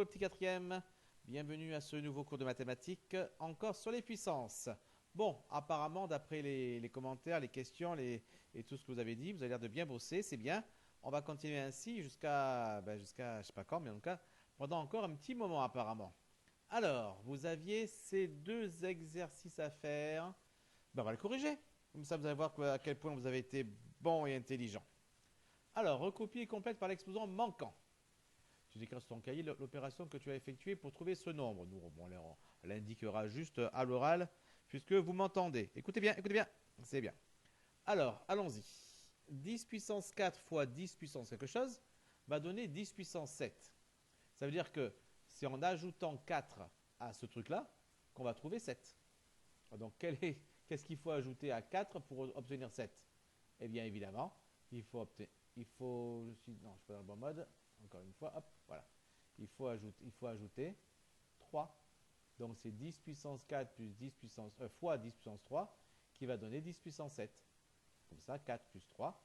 les petits quatrièmes, bienvenue à ce nouveau cours de mathématiques, encore sur les puissances. Bon, apparemment, d'après les commentaires, les questions et tout ce que vous avez dit, vous avez l'air de bien bosser, c'est bien. On va continuer ainsi jusqu'à, je sais pas quand, mais en tout cas, pendant encore un petit moment apparemment. Alors, vous aviez ces deux exercices à faire. Ben, on va les corriger. Comme ça, vous allez voir à quel point vous avez été bon et intelligent. Alors, recopie et complète par l'exposant manquant. Tu décris sur ton cahier l'opération que tu as effectuée pour trouver ce nombre. Nous, bon, on l'indiquera juste à l'oral, puisque vous m'entendez. Écoutez bien, c'est bien. Alors, allons-y. 10 puissance 4 fois 10 puissance quelque chose va donner 10 puissance 7. Ça veut dire que c'est en ajoutant 4 à ce truc-là qu'on va trouver 7. Donc, qu'est-ce qu'il faut ajouter à 4 pour obtenir 7? Eh bien, évidemment, non, je suis pas dans le bon mode. Encore une fois, hop, voilà. Il faut ajouter 3. Donc, c'est 10 puissance 4 plus 10 puissance, fois 10 puissance 3 qui va donner 10 puissance 7. Comme ça, 4 plus 3,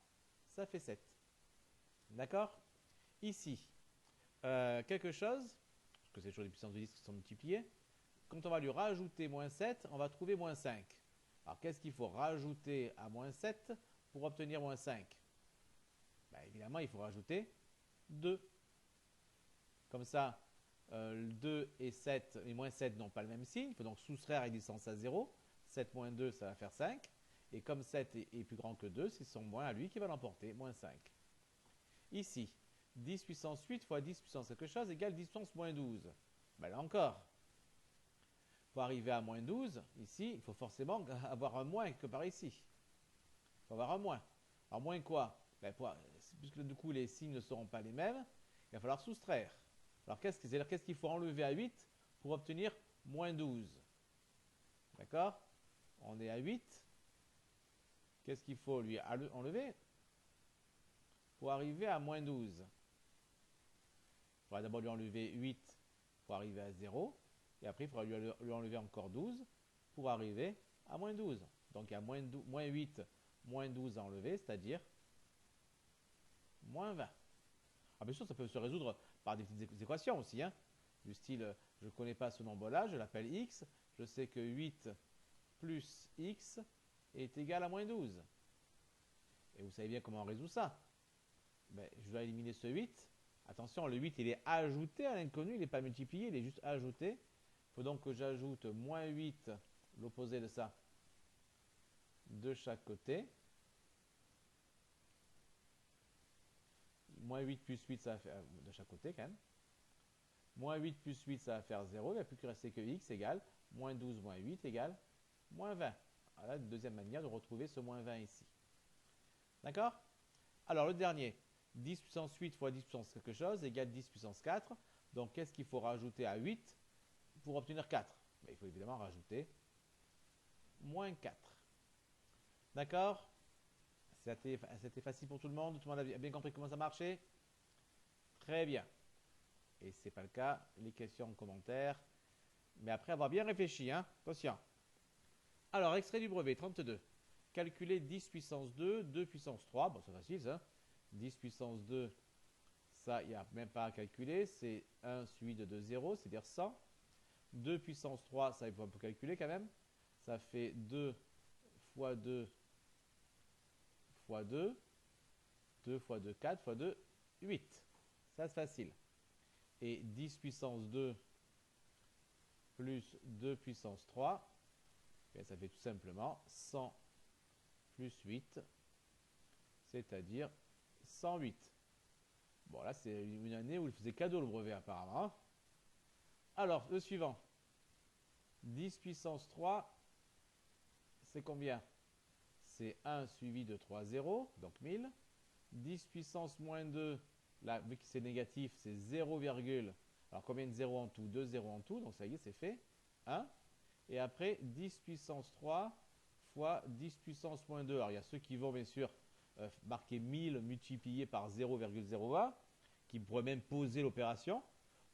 ça fait 7. D'accord? Ici, quelque chose, parce que c'est toujours des puissances de 10 qui sont multipliées, quand on va lui rajouter moins 7, on va trouver moins 5. Alors, qu'est-ce qu'il faut rajouter à moins 7 pour obtenir moins 5? Ben, évidemment, il faut rajouter 2. Comme ça, 2 et 7 et moins 7 n'ont pas le même signe. Il faut donc soustraire les distances à 0. 7 moins 2, ça va faire 5. Et comme 7 est plus grand que 2, c'est son moins à lui qui va l'emporter, moins 5. Ici, 10 puissance 8 fois 10 puissance quelque chose égale 10 puissance moins 12. Ben là encore, pour arriver à moins 12, ici, il faut forcément avoir un moins que par ici. Il faut avoir un moins. Alors moins quoi? Ben, puisque du coup les signes ne seront pas les mêmes, il va falloir soustraire. Alors qu'est-ce qu'il faut enlever à 8 pour obtenir moins 12? D'accord? On est à 8. Qu'est-ce qu'il faut lui enlever pour arriver à moins 12? Il faudra d'abord lui enlever 8 pour arriver à 0. Et après, il faudra lui enlever encore 12 pour arriver à moins 12. Donc il y a moins 8, moins 12 à enlever, c'est-à-dire moins 20. Ah, bien sûr, ça peut se résoudre par des petites équations aussi, hein, du style, je ne connais pas ce nombre-là, je l'appelle x, je sais que 8 plus x est égal à moins 12. Et vous savez bien comment on résout ça. Ben, je dois éliminer ce 8. Attention, le 8, il est ajouté à l'inconnu, il n'est pas multiplié, il est juste ajouté. Il faut donc que j'ajoute moins 8, l'opposé de ça, de chaque côté. Moins 8 plus 8, ça va faire de chaque côté quand même. Moins 8 plus 8, ça va faire 0. Il n'y a plus que rester que x égale moins 12 moins 8 égale moins 20. Voilà une deuxième manière de retrouver ce moins 20 ici. D'accord? Alors le dernier, 10 puissance 8 fois 10 puissance quelque chose égale 10 puissance 4. Donc qu'est-ce qu'il faut rajouter à 8 pour obtenir 4? Il faut évidemment rajouter moins 4. D'accord? C'était facile pour tout le monde? Tout le monde a bien compris comment ça marchait? Très bien. Et ce n'est pas le cas, les questions en commentaire. Mais après avoir bien réfléchi, hein? Attention. Alors, extrait du brevet, 32. Calculer 10 puissance 2, 2 puissance 3. Bon, c'est facile, ça. 10 puissance 2, ça, il n'y a même pas à calculer. C'est 1 suivi de 2 0, c'est-à-dire 100. 2 puissance 3, ça, il faut un peu calculer quand même. Ça fait 2 fois 2 fois 2. 2 fois 2, 4 fois 2, 8. Ça, c'est facile. Et 10 puissance 2 plus 2 puissance 3, et ça fait tout simplement 100 plus 8, c'est-à-dire 108. Bon, là, c'est une année où il faisait cadeau le brevet, apparemment. Alors, le suivant. 10 puissance 3, c'est combien? C'est 1 suivi de 3 0, donc 1000. 10 puissance moins 2, là, vu que c'est négatif, c'est 0, alors combien de 0 en tout? 2 0 en tout, donc ça y est, c'est fait. 1. Et après, 10 puissance 3 fois 10 puissance moins 2. Alors, il y a ceux qui vont, bien sûr, marquer 1000 multiplié par 0,01, qui pourraient même poser l'opération.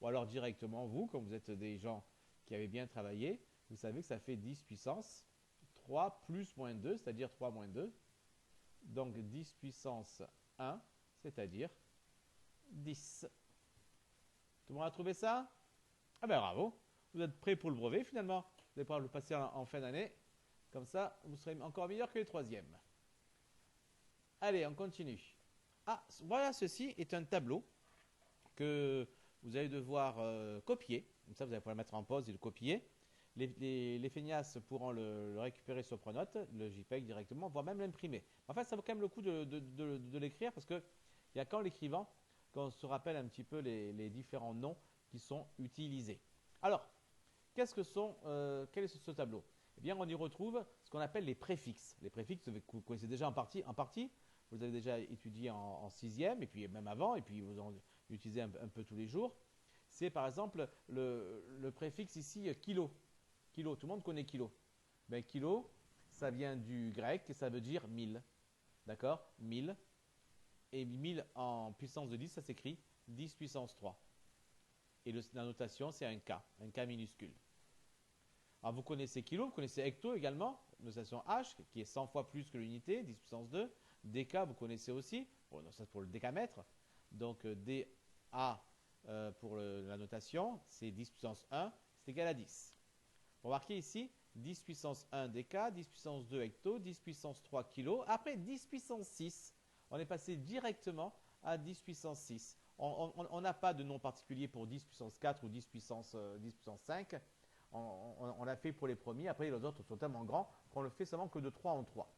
Ou alors, directement, vous, comme vous êtes des gens qui avaient bien travaillé, vous savez que ça fait 10 puissance 3 plus moins 2, c'est-à-dire 3 moins 2. Donc, 10 puissance 1, c'est-à-dire 10. Tout le monde a trouvé ça? Ah ben bravo, vous êtes prêts pour le brevet finalement. Vous allez pouvoir le passer en fin d'année. Comme ça, vous serez encore meilleur que les troisièmes. Allez, on continue. Ah, voilà, ceci est un tableau que vous allez devoir copier. Comme ça, vous allez pouvoir le mettre en pause et le copier. Les feignasses pourront le récupérer sur Pronote, le JPEG directement, voire même l'imprimer. En fait, ça vaut quand même le coup de l'écrire parce qu'il y a qu'en l'écrivant qu'on se rappelle un petit peu les différents noms qui sont utilisés. Alors, quel est ce tableau? Eh bien, on y retrouve ce qu'on appelle les préfixes. Les préfixes, vous connaissez déjà en partie. Vous avez déjà étudié en sixième, et puis même avant, et puis vous en utilisez un peu tous les jours. C'est par exemple le préfixe ici kilo. Kilo, tout le monde connaît kilo. Ben, kilo, ça vient du grec et ça veut dire 1000. D'accord? 1000. Et 1000 en puissance de 10, ça s'écrit 10 puissance 3. Et la notation, c'est un K minuscule. Alors vous connaissez kilo, vous connaissez hecto également, notation H, qui est 100 fois plus que l'unité, 10 puissance 2. Déca, vous connaissez aussi, bon, ça c'est pour le décamètre. Donc DA pour la notation, c'est 10 puissance 1, c'est égal à 10. Remarquez ici, 10 puissance 1 déca, 10 puissance 2 hecto, 10 puissance 3 kilo. Après 10 puissance 6, on est passé directement à 10 puissance 6. On n'a pas de nom particulier pour 10 puissance 4 ou 10 puissance 5. On l'a fait pour les premiers. Après, les autres sont tellement grands qu'on le fait seulement que de 3 en 3.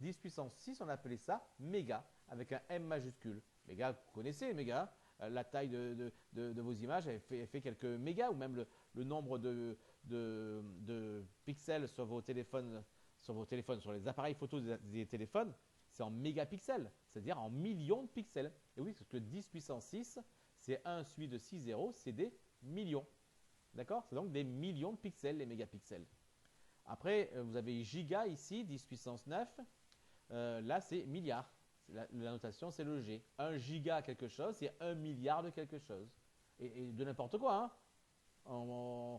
10 puissance 6, on appelait ça méga, avec un M majuscule. Méga, vous connaissez méga. La taille de vos images, elle fait quelques mégas, ou même le nombre de pixels sur vos téléphones, sur les appareils photo des téléphones, c'est en mégapixels, c'est-à-dire en millions de pixels. Et oui, parce que 10 puissance 6, c'est 1 suivi de 6 zéros, c'est des millions. D'accord? C'est donc des millions de pixels, les mégapixels. Après, vous avez giga ici, 10 puissance 9. Là, c'est milliard. La notation, c'est le G. 1 giga quelque chose, c'est 1 milliard de quelque chose. Et de n'importe quoi. Hein.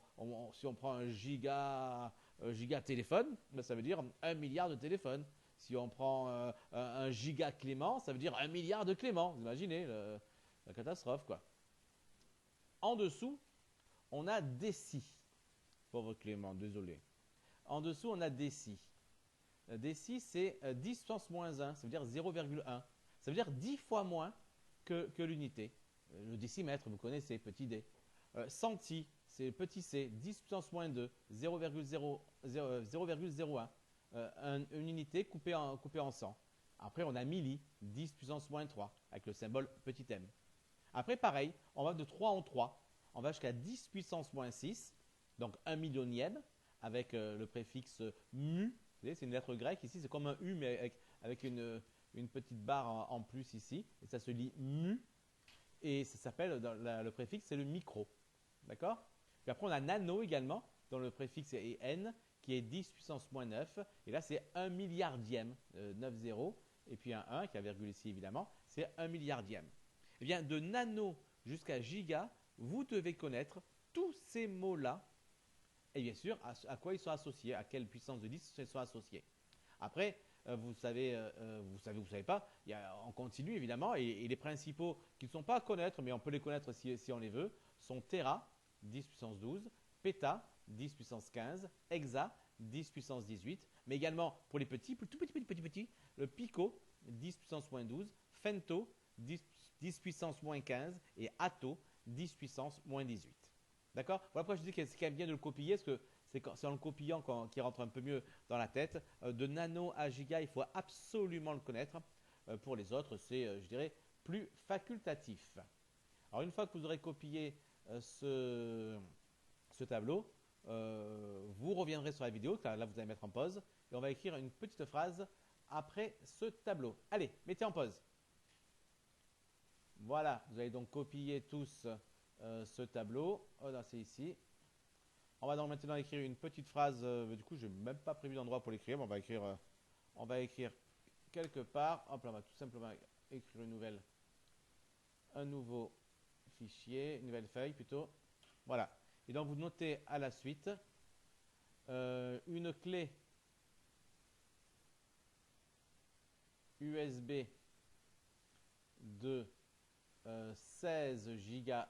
Si on prend un giga téléphone, ben ça veut dire 1 milliard de téléphones. Si on prend un giga Clément, ça veut dire 1 milliard de Clément. Vous imaginez la catastrophe, quoi. En dessous, on a déci. Pauvre Clément, désolé. En dessous, on a déci. Déci, c'est 10 puissance moins 1, ça veut dire 0,1. Ça veut dire 10 fois moins que l'unité. Le décimètre, vous connaissez, petit d. Centi, c'est petit c, 10 puissance moins 2, 0,01. Une unité coupée en 100. Après, on a milli, 10 puissance moins 3, avec le symbole petit m. Après, pareil, on va de 3 en 3. On va jusqu'à 10 puissance moins 6, donc 1 millionième, avec le préfixe mu. C'est une lettre grecque ici, c'est comme un U, mais avec une petite barre en plus ici. Et ça se lit mu. Et ça s'appelle, le préfixe, c'est le micro. D'accord? Puis après, on a nano également, dont le préfixe est n, qui est 10 puissance moins 9. Et là, c'est 1 milliardième, 9 zéros. Et puis un 1, qui a virgule ici évidemment, c'est 1 milliardième. Eh bien, de nano jusqu'à giga, vous devez connaître tous ces mots-là. Et bien sûr, à quoi ils sont associés, à quelle puissance de 10 ils sont associés. Après, vous savez pas, on continue évidemment, et les principaux qui ne sont pas à connaître, mais on peut les connaître si on les veut, sont téra, 10 puissance 12, péta, 10 puissance 15, hexa, 10 puissance 18, mais également pour les petits, tout petits, le pico, 10 puissance moins 12, femto, 10 puissance moins 15, et atto, 10 puissance moins 18. D'accord? Voilà pourquoi je dis que c'est quand même bien de le copier, parce que c'est en le copiant qu'il rentre un peu mieux dans la tête. De nano à giga, il faut absolument le connaître. Pour les autres, c'est, je dirais, plus facultatif. Alors, une fois que vous aurez copié ce tableau, vous reviendrez sur la vidéo, car là, vous allez mettre en pause, et on va écrire une petite phrase après ce tableau. Allez, mettez en pause. Voilà, vous allez donc copier tous ce tableau. Oh non, c'est ici. On va donc maintenant écrire une petite phrase. Du coup, je n'ai même pas prévu d'endroit pour l'écrire. On va écrire quelque part. Hop là, on va tout simplement écrire un nouveau fichier, une nouvelle feuille plutôt. Voilà. Et donc, vous notez à la suite une clé USB de 16 Go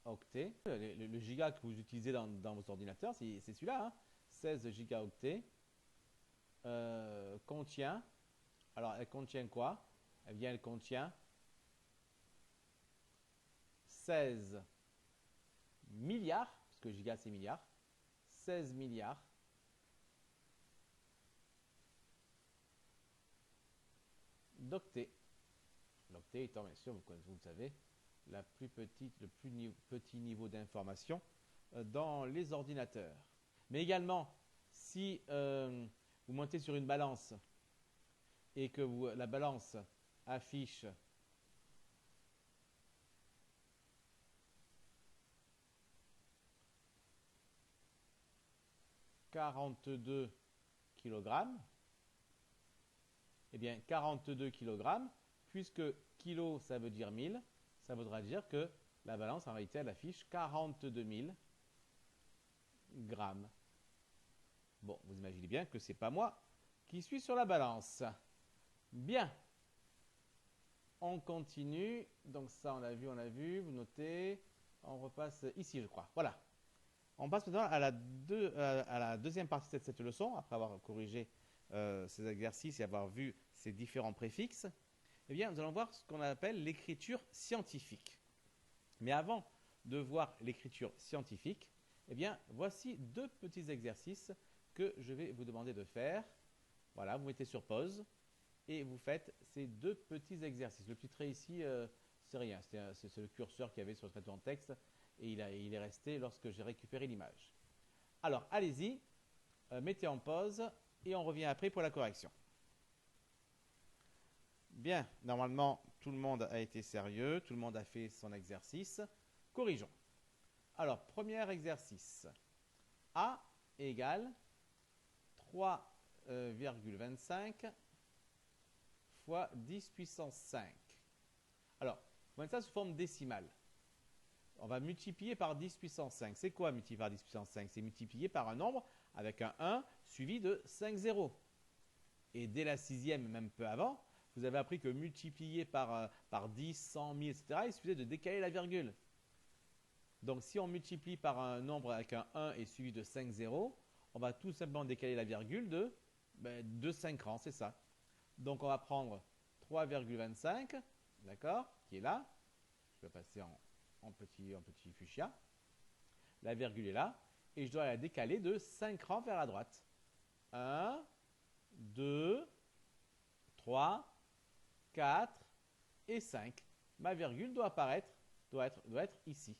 octets. Le giga que vous utilisez dans vos ordinateurs, c'est celui-là, hein, 16 gigaoctets, contient, alors elle contient quoi? Eh bien, elle contient 16 milliards, parce que giga c'est milliard, 16 milliards d'octets. L'octet étant, bien sûr, vous le savez, la plus petite, le plus petit niveau d'information dans les ordinateurs. Mais également, si vous montez sur une balance et que la balance affiche « 42 kg », eh bien 42 kg, puisque kilo ça veut dire 1000, ça voudra dire que la balance en réalité elle affiche 42 000 grammes. Bon, vous imaginez bien que c'est pas moi qui suis sur la balance. Bien. On continue. Donc ça on a vu, vous notez. On repasse ici je crois. Voilà. On passe maintenant à la deuxième partie de cette leçon, après avoir corrigé ces exercices et avoir vu ces différents préfixes. Eh bien, nous allons voir ce qu'on appelle l'écriture scientifique. Mais avant de voir l'écriture scientifique, eh bien, voici deux petits exercices que je vais vous demander de faire. Voilà, vous mettez sur pause et vous faites ces deux petits exercices. Le petit trait ici, c'est rien, c'est le curseur qu'il y avait sur le traitement de texte et il est resté lorsque j'ai récupéré l'image. Alors, allez-y, mettez en pause et on revient après pour la correction. Bien, normalement, tout le monde a été sérieux, tout le monde a fait son exercice. Corrigeons. Alors, premier exercice. A égale 3,25 fois 10 puissance 5. Alors, on va mettre ça sous forme décimale. On va multiplier par 10 puissance 5. C'est quoi multiplier par 10 puissance 5? C'est multiplier par un nombre avec un 1 suivi de 5 zéros. Et dès la sixième, même peu avant, vous avez appris que multiplier par 10, 100, 1000, etc., il suffisait de décaler la virgule. Donc si on multiplie par un nombre avec un 1 et suivi de 5 zéros, on va tout simplement décaler la virgule de 5 rangs, c'est ça. Donc on va prendre 3,25, d'accord, qui est là. Je vais passer en petit fuchsia. La virgule est là. Et je dois la décaler de 5 rangs vers la droite. 1, 2, 3, 4 et 5. Ma virgule doit être ici.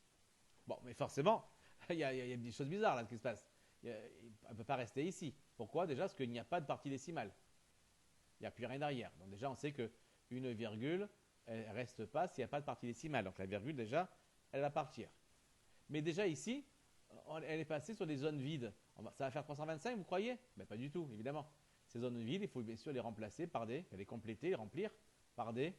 Bon, mais forcément, il y a des choses bizarres là qui se passent. Elle ne peut pas rester ici. Pourquoi? Déjà parce qu'il n'y a pas de partie décimale. Il n'y a plus rien derrière. Donc déjà, on sait qu'une virgule, elle ne reste pas s'il n'y a pas de partie décimale. Donc la virgule, déjà, elle va partir. Mais déjà ici, elle est passée sur des zones vides. Ça va faire 325, vous croyez? Mais pas du tout, évidemment. Ces zones vides, il faut bien sûr les remplacer par les compléter, les remplir par des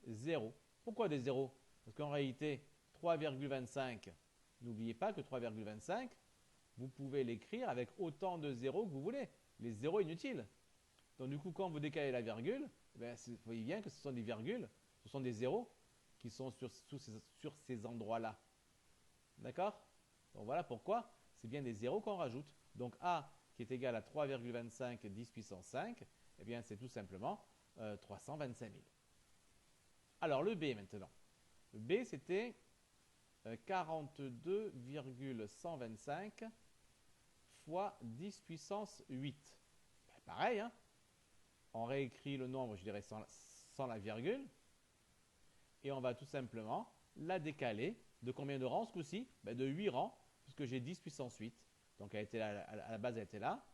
zéros. Pourquoi des zéros? Parce qu'en réalité, 3,25, n'oubliez pas que 3,25, vous pouvez l'écrire avec autant de zéros que vous voulez. Les zéros inutiles. Donc du coup, quand vous décalez la virgule, vous voyez bien que ce sont des virgules, ce sont des zéros qui sont sur ces endroits-là. D'accord? Donc voilà pourquoi c'est bien des zéros qu'on rajoute. Donc A qui est égal à 3,25 10 puissance 5, eh bien c'est tout simplement 325 000. Alors le B maintenant. Le B c'était 42,125 fois 10 puissance 8. Pareil, hein? On réécrit le nombre, je dirais, sans la virgule. Et on va tout simplement la décaler de combien de rangs ce coup-ci? De 8 rangs, puisque j'ai 10 puissance 8. Donc elle était là, à la base, elle était là.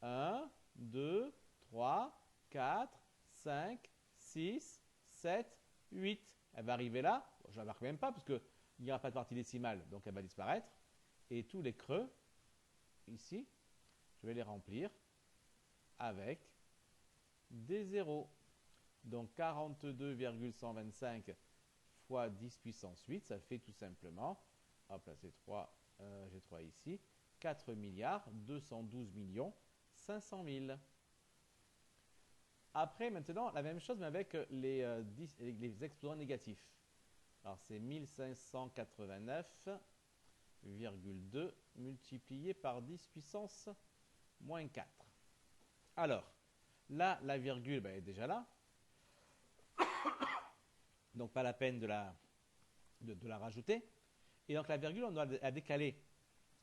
1, 2, 3, 4, 5, 6, 7, 8. Elle va arriver là. Bon, je ne la marque même pas, parce qu'il n'y aura pas de partie décimale, donc elle va disparaître. Et tous les creux, ici, je vais les remplir avec des zéros. Donc 42,125 fois 10 puissance 8, ça fait tout simplement, hop là c'est 3, j'ai 3 ici, 4 milliards 212 millions 500 000. Après maintenant, la même chose mais avec les exposants négatifs. Alors c'est 1589,2 multiplié par 10 puissance moins 4. Alors, là, la virgule ben, est déjà là. Donc pas la peine de la rajouter. Et donc la virgule, on doit la décaler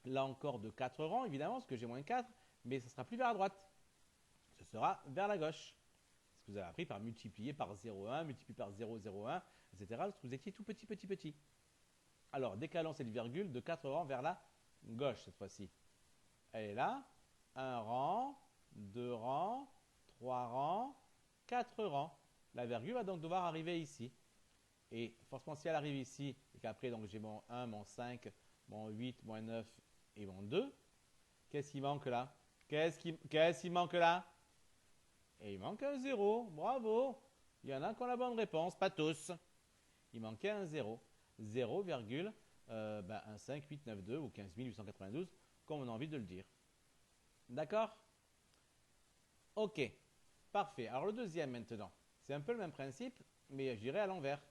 là encore de 4 rangs, évidemment, parce que j'ai moins 4, mais ce sera plus vers la droite. Ce sera vers la gauche. Ce que vous avez appris par multiplier par 0,1, multiplier par 0,01, etc. Lorsque vous étiez tout petit. Alors, décalons cette virgule de 4 rangs vers la gauche cette fois-ci. Elle est là. 1 rang, 2 rangs, 3 rangs, 4 rangs. La virgule va donc devoir arriver ici. Et forcément, si elle arrive ici, et qu'après, donc j'ai mon 1, mon 5, mon 8, mon 9 et mon 2, qu'est-ce qui manque là? Qu'est-ce qui manque là? Et il manque un 0. Bravo! Il y en a qui ont la bonne réponse, pas tous. Il manquait un 0. 0,15892 ou 15892, comme on a envie de le dire. D'accord? Ok, parfait. Alors le deuxième maintenant, c'est un peu le même principe, mais je dirais à l'envers.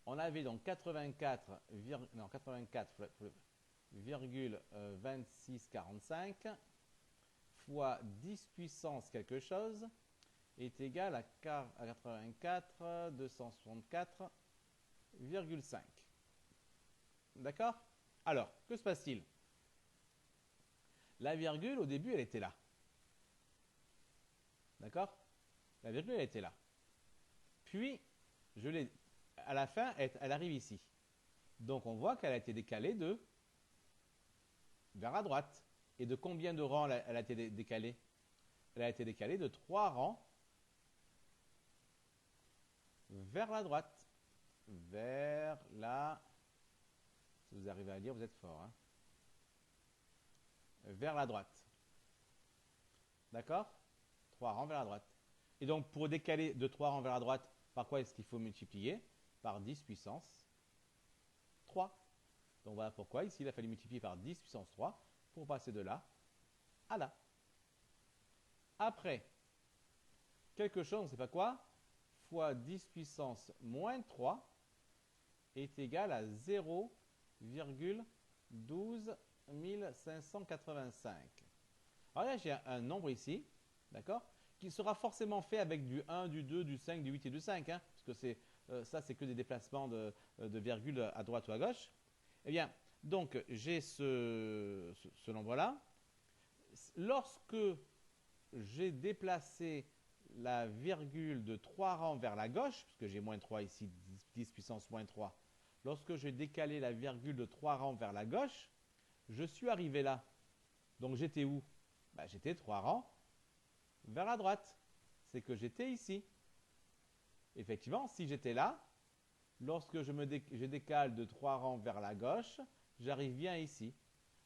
On avait donc 84,2645 fois 10 puissance quelque chose est égal à 84 264,5. D'accord? Alors, que se passe-t-il? La virgule, au début, elle était là. D'accord? La virgule, elle était là. Puis, à la fin, elle arrive ici. Donc, on voit qu'elle a été décalée vers la droite. Et de combien de rangs elle a été décalée? Elle a été décalée de 3 rangs vers la droite. Vers la... Si vous arrivez à lire, vous êtes fort. Hein? Vers la droite. D'accord? 3 rangs vers la droite. Et donc, pour décaler de 3 rangs vers la droite, par quoi est-ce qu'il faut multiplier? Par 10 puissance 3. Donc, voilà pourquoi ici, il a fallu multiplier par 10 puissance 3 pour passer de là à là. Après, quelque chose, on ne sait pas quoi, fois 10 puissance moins 3 est égal à 0,12585. Alors là, j'ai un nombre ici, d'accord, qui sera forcément fait avec du 1, du 2, du 5, du 8 et du 5, hein, parce que ça, c'est que des déplacements de virgule à droite ou à gauche. Eh bien, donc, j'ai ce nombre-là. Lorsque j'ai déplacé la virgule de 3 rangs vers la gauche, puisque j'ai moins 3 ici, 10 puissance moins 3, lorsque j'ai décalé la virgule de 3 rangs vers la gauche, je suis arrivé là. Donc j'étais où? J'étais 3 rangs vers la droite. C'est que j'étais ici. Effectivement, si j'étais là, lorsque je décale de 3 rangs vers la gauche, j'arrive bien ici.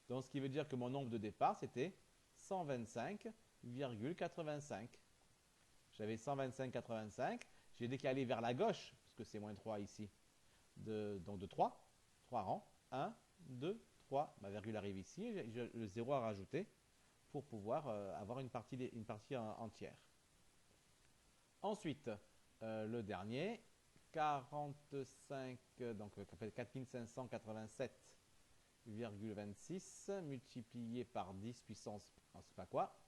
Donc ce qui veut dire que mon nombre de départ, c'était 125,85. J'avais 125,85. J'ai décalé vers la gauche, puisque c'est moins 3 ici. Donc de 3 rangs. 1, 2, 3. Ma virgule arrive ici. J'ai le 0 à rajouter pour pouvoir avoir une partie entière. Ensuite, le dernier, 45, donc 4587,26 multiplié par 10 puissance, on ne sait pas quoi,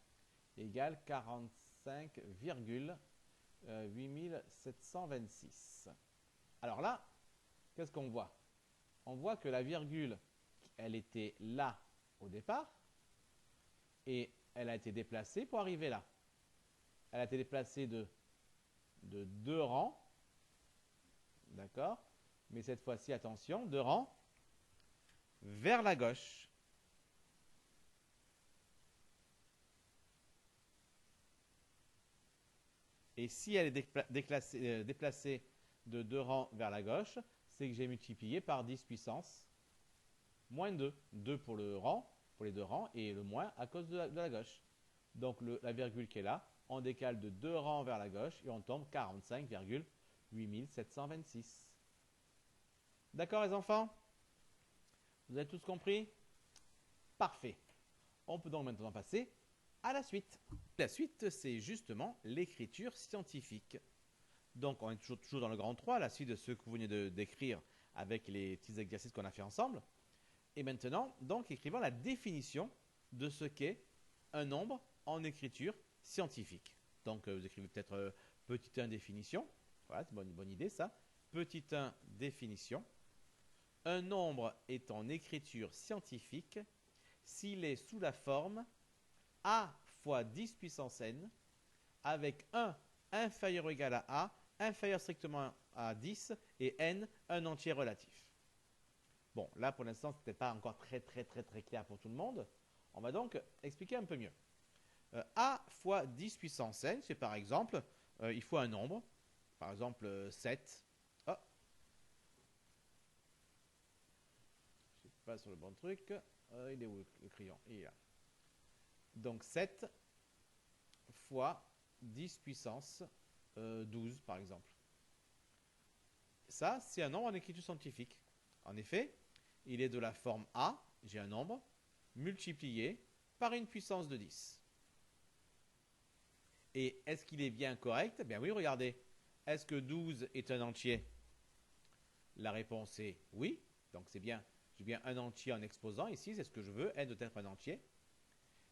égale 45,8726. Alors là, qu'est-ce qu'on voit? On voit que la virgule, elle était là au départ et elle a été déplacée pour arriver là. Elle a été déplacée de 2 rangs, d'accord? Mais cette fois-ci, attention, 2 rangs vers la gauche. Et si elle est déplacée de 2 rangs vers la gauche, c'est que j'ai multiplié par 10 puissance moins 2. 2 pour le rang, pour les 2 rangs, et le moins à cause de la gauche. Donc la virgule qui est là, on décale de 2 rangs vers la gauche et on tombe 45,8726. D'accord les enfants? Vous avez tous compris? Parfait. On peut donc maintenant passer à la suite. La suite, c'est justement l'écriture scientifique. Donc, on est toujours dans le grand 3, la suite de ce que vous venez d'écrire avec les petits exercices qu'on a fait ensemble. Et maintenant, donc, écrivons la définition de ce qu'est un nombre en écriture scientifique. Donc, vous écrivez peut-être petit 1 définition. Voilà, c'est une bonne idée ça. Petit 1 définition. Un nombre est en écriture scientifique s'il est sous la forme a fois 10 puissance n avec 1 inférieur ou égal à a, inférieur strictement à 10 et n un entier relatif. Bon, là pour l'instant, ce n'est peut-être pas encore très clair pour tout le monde. On va donc expliquer un peu mieux. A fois 10 puissance n, c'est par exemple, il faut un nombre, par exemple 7. Oh. Je ne suis pas sur le bon truc. Il est où le crayon? Il est là. Donc 7 fois 10 puissance 12, par exemple. Ça, c'est un nombre en écriture scientifique. En effet, il est de la forme A, j'ai un nombre, multiplié par une puissance de 10. Et est-ce qu'il est bien correct? Bien oui, regardez. Est-ce que 12 est un entier? La réponse est oui. Donc c'est bien. J'ai bien un entier en exposant ici, c'est ce que je veux. N doit être un entier.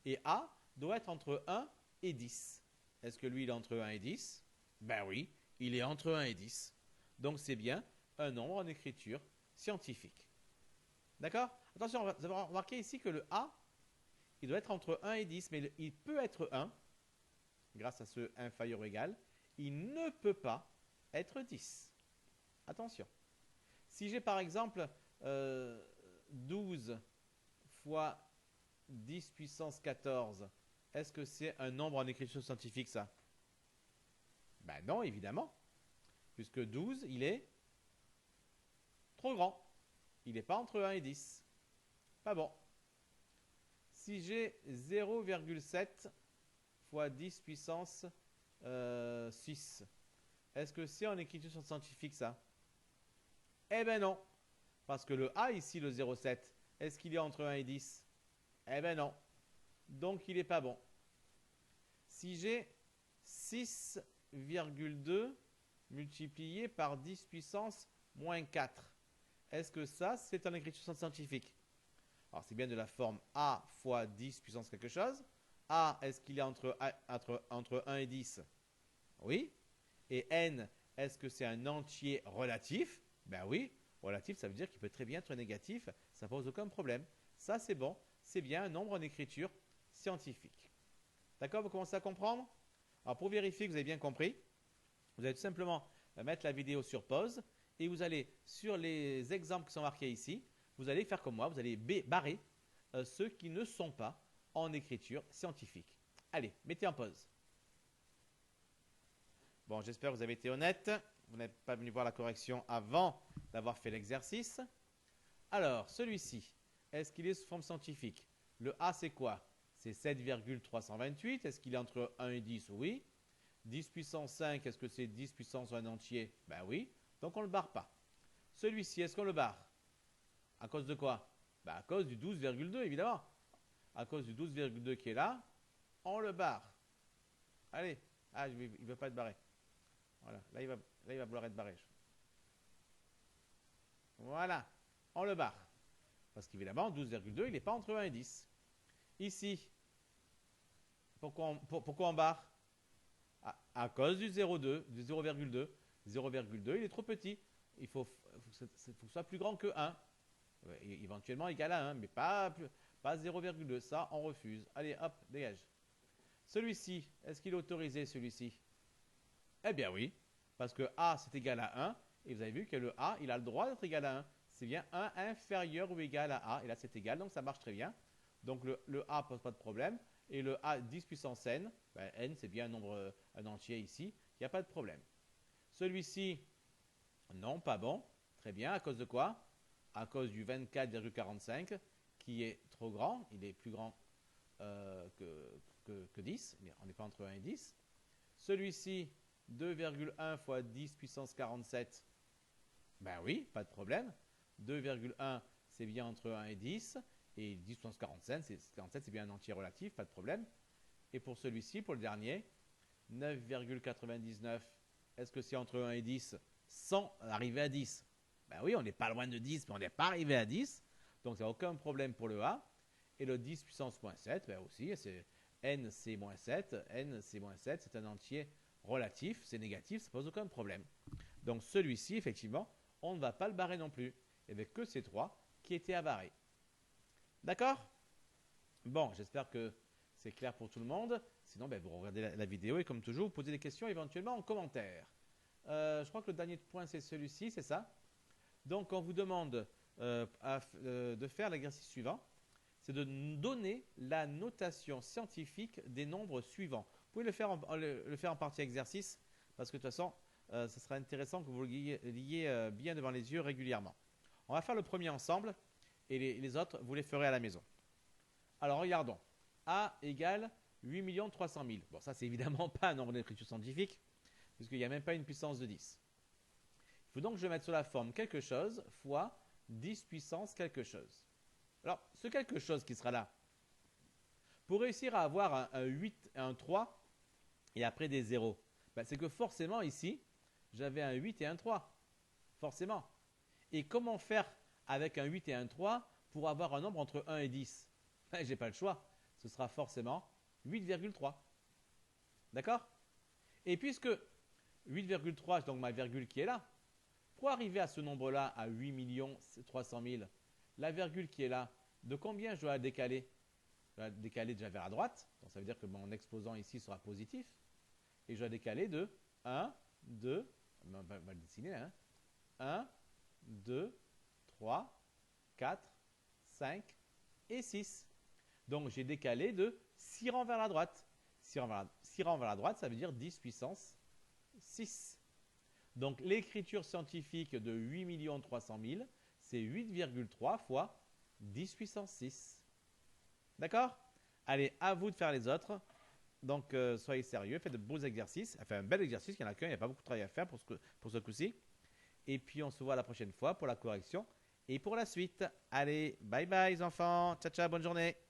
Et A doit être entre 1 et 10. Est-ce que lui, il est entre 1 et 10? Ben oui, il est entre 1 et 10. Donc c'est bien un nombre en écriture scientifique. D'accord? Attention, vous avez remarqué ici que le A, il doit être entre 1 et 10, mais il peut être 1, grâce à ce inférieur ou égal. Il ne peut pas être 10. Attention. Si j'ai par exemple 12 fois 10 puissance 14, est-ce que c'est un nombre en écriture scientifique ça? Ben non, évidemment. Puisque 12, il est trop grand. Il n'est pas entre 1 et 10. Pas bon. Si j'ai 0,7 fois 10 puissance 6, est-ce que c'est en écriture scientifique ça? Eh ben non. Parce que le A ici, le 0,7, est-ce qu'il est entre 1 et 10? Eh ben non. Donc il n'est pas bon. Si j'ai 6,2 multiplié par 10 puissance moins 4, est-ce que ça, c'est en écriture scientifique? Alors c'est bien de la forme A fois 10 puissance quelque chose. A, est-ce qu'il est entre 1 et 10? Oui. Et N, est-ce que c'est un entier relatif? Ben oui. Relatif, ça veut dire qu'il peut très bien être négatif. Ça ne pose aucun problème. Ça, c'est bon. C'est bien un nombre en écriture scientifique. D'accord? Vous commencez à comprendre? Alors pour vérifier que vous avez bien compris, vous allez tout simplement mettre la vidéo sur pause et vous allez sur les exemples qui sont marqués ici, vous allez faire comme moi, vous allez barrer ceux qui ne sont pas en écriture scientifique. Allez, mettez en pause. Bon, j'espère que vous avez été honnête. Vous n'êtes pas venu voir la correction avant d'avoir fait l'exercice. Alors, celui-ci, est-ce qu'il est sous forme scientifique? Le A, c'est quoi? C'est 7,328. Est-ce qu'il est entre 1 et 10? Oui. 10 puissance 5, est-ce que c'est 10 puissance 1 entier? Ben oui. Donc on ne le barre pas. Celui-ci, est-ce qu'on le barre? À cause de quoi? Ben à cause du 12,2 évidemment. À cause du 12,2 qui est là, on le barre. Allez. Ah, il ne veut pas être barré. Voilà. Là, il va vouloir être barré. Voilà. On le barre. Parce qu'évidemment, 12,2, il n'est pas entre 1 et 10. Ici, pourquoi on barre? À cause du 0,2, du 0,2. 0,2, il est trop petit. Il faut que ce soit plus grand que 1. Éventuellement égal à 1, mais pas 0,2. Ça, on refuse. Allez, hop, dégage. Celui-ci, est-ce qu'il est autorisé, celui-ci? Eh bien oui, parce que A, c'est égal à 1. Et vous avez vu que le A, il a le droit d'être égal à 1. C'est bien 1 inférieur ou égal à A. Et là, c'est égal, donc ça marche très bien. Donc le A pose pas de problème. Et le A 10 puissance n, ben, n c'est bien un nombre, un entier ici, il n'y a pas de problème. Celui-ci, non, pas bon. Très bien, à cause de quoi? À cause du 24,45 qui est trop grand. Il est plus grand que 10, mais on n'est pas entre 1 et 10. Celui-ci, 2,1 fois 10 puissance 47, ben oui, pas de problème. 2,1, c'est bien entre 1 et 10. Et 10 puissance 47, c'est bien un entier relatif, pas de problème. Et pour celui-ci, pour le dernier, 9,99, est-ce que c'est entre 1 et 10 sans arriver à 10? Ben oui, on n'est pas loin de 10, mais on n'est pas arrivé à 10. Donc, ça n'a aucun problème pour le A. Et le 10 puissance moins 7, ben aussi, c'est n, c'est moins 7. N, c'est moins 7. C'est un entier relatif, c'est négatif, ça ne pose aucun problème. Donc, celui-ci, effectivement, on ne va pas le barrer non plus. Il n'y avait que ces trois qui étaient à barrer. D'accord? Bon, j'espère que c'est clair pour tout le monde. Sinon, ben, vous regardez la vidéo et comme toujours, vous posez des questions éventuellement en commentaire. Je crois que le dernier point, c'est celui-ci, c'est ça? Donc, on vous demande de faire l'exercice suivant. C'est de donner la notation scientifique des nombres suivants. Vous pouvez le faire en partie exercice parce que de toute façon, ce sera intéressant que vous le liez bien devant les yeux régulièrement. On va faire le premier ensemble et les autres, vous les ferez à la maison. Alors, regardons. A égale 8 300 000. Bon, ça, c'est évidemment pas un nombre d'écriture scientifique puisqu'il n'y a même pas une puissance de 10. Il faut donc que je mette sur la forme quelque chose fois 10 puissance quelque chose. Alors, ce quelque chose qui sera là, pour réussir à avoir un 8 et un 3 et après des zéros, ben, c'est que forcément ici, j'avais un 8 et un 3. Forcément. Et comment faire avec un 8 et un 3 pour avoir un nombre entre 1 et 10? Ben, je n'ai pas le choix. Ce sera forcément 8,3. D'accord? Et puisque 8,3, donc ma virgule qui est là, pour arriver à ce nombre-là, à 8 300 000, la virgule qui est là, de combien je dois la décaler? Je dois la décaler déjà vers la droite. Donc ça veut dire que mon exposant ici sera positif. Et je dois décaler de 1, 2, on va le dessiner là, 1, 2, 3, 4, 5 et 6. Donc j'ai décalé de 6 rangs vers la droite. 6 rangs vers la droite, ça veut dire 10 puissance 6. Donc l'écriture scientifique de 8 300 000, c'est 8,3 fois 10 puissance 6. D'accord? Allez, à vous de faire les autres. Donc soyez sérieux, faites de beaux exercices. Enfin, un bel exercice, il y en a qu'un, il n'y a pas beaucoup de travail à faire pour ce coup-ci. Et puis on se voit la prochaine fois pour la correction et pour la suite. Allez, bye bye les enfants. Ciao, ciao, bonne journée.